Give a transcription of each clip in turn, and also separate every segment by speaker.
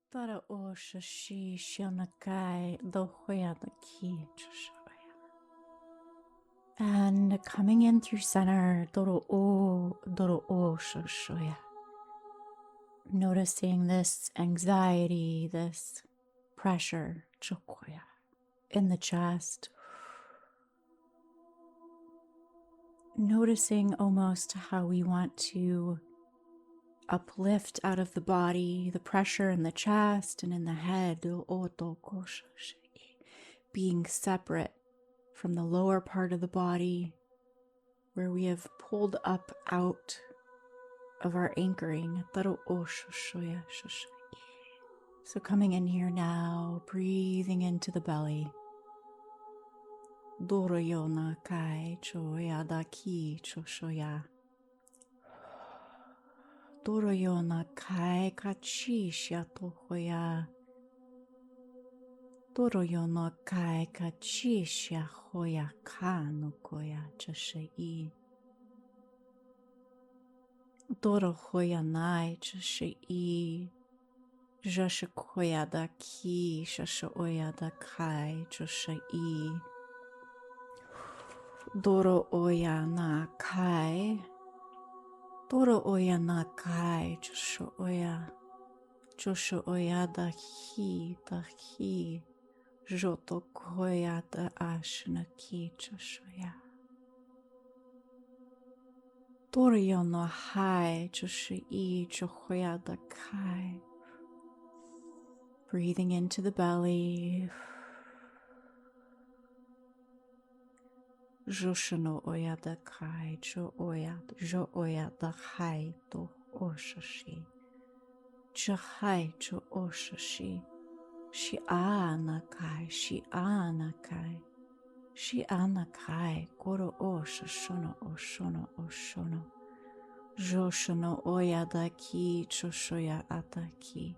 Speaker 1: Tara o shashi shionakai dohoya the ki chushoya. And coming in through center, doro o shoshoya. Noticing this anxiety, this pressure, chokoya, in the chest. Noticing almost how we want to uplift out of the body, the pressure in the chest and in the head, being separate from the lower part of the body where we have pulled up out of our anchoring. So coming in here now, breathing into the belly. Doroyona kai choya daki choshoya. Doroyona kai kachi shiatohoya. Doroyona kai kachi shiahoya kanukoya chashai. Dorohoya nai chashai. Jashakoya daki shashoya dakai chashai. Doro oya na kai. Doro oya na kai josho oya. Josho oya da hi. Joto koya da ashna ki joshoya. Doro yo no hai josho I johoya da kai. Breathing into the belly. Joshino oya da kai, jo oya da hai do oshashi. Jahai jo oshashi. Shi anakai, shi anakai. Shi anakai, koro oshashono oshono. Joshino oya da ki, choshoya ataki.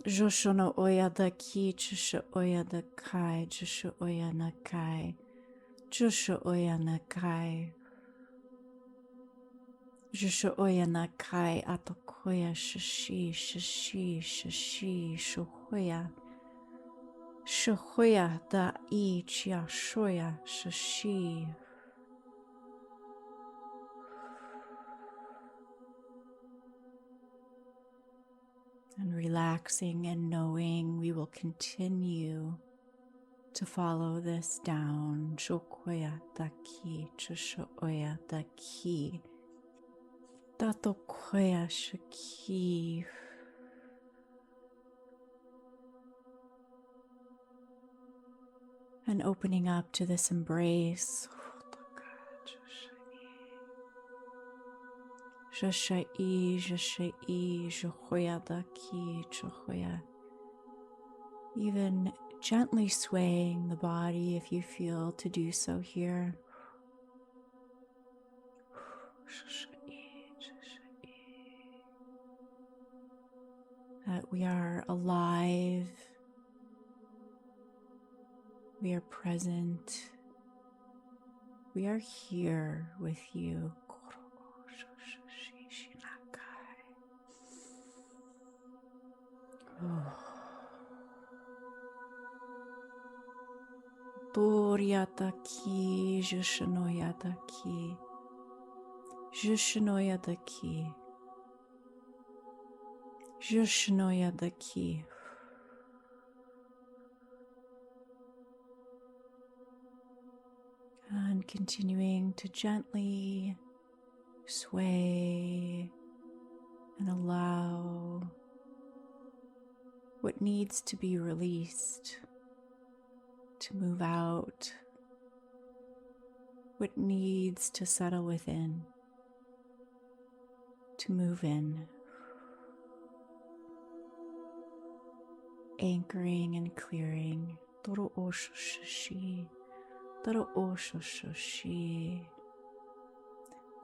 Speaker 1: Joshono oya da ki, chosho oya da kai, josho oya nakai, josho oya nakai, josho oya nakai, atokoya shashi, shohoya da I chia shoya shashi. And relaxing and knowing we will continue to follow this down. Jokoya daki, choshoya daki, datokoya shaki. And opening up to this embrace. Jashai, johoya daki, chohoya. Even gently swaying the body if you feel to do so here. That we are alive, we are present, we are here with you. Doriataki, Jushinoyataki, Jushinoyataki, Jushinoyataki. And continuing to gently sway and allow what needs to be released to move out, what needs to settle within to move in, anchoring and clearing. Toro oshoshi, toro oshoshi,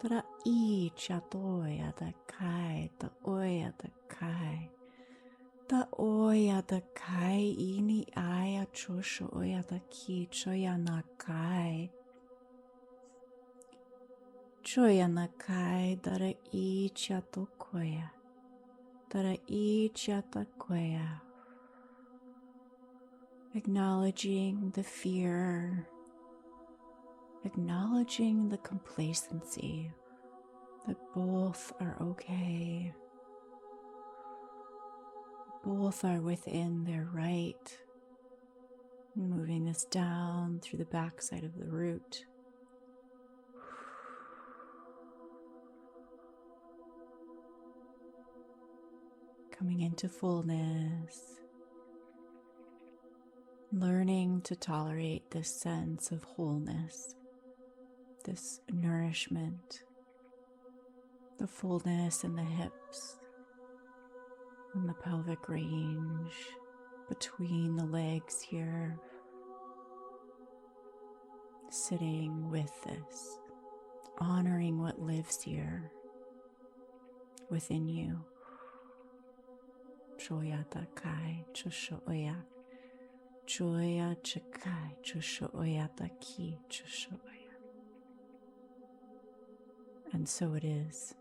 Speaker 1: tara I chatoya da kai, ta oya da kai. Ta oya da kai ini aya chosho oya da ki choya na kai. Choyanakai dara I chatokoya. Dara I chatakoya. Acknowledging the fear, acknowledging the complacency that both are okay, both are within their right. Moving this down through the backside of the root. Coming into fullness. Learning to tolerate this sense of wholeness, this nourishment, the fullness in the hips and the pelvic range, between the legs here, sitting with this, honoring what lives here within you. Choyata kai choshoya. Joya chakai choshoyata ki choshoya. And so it is.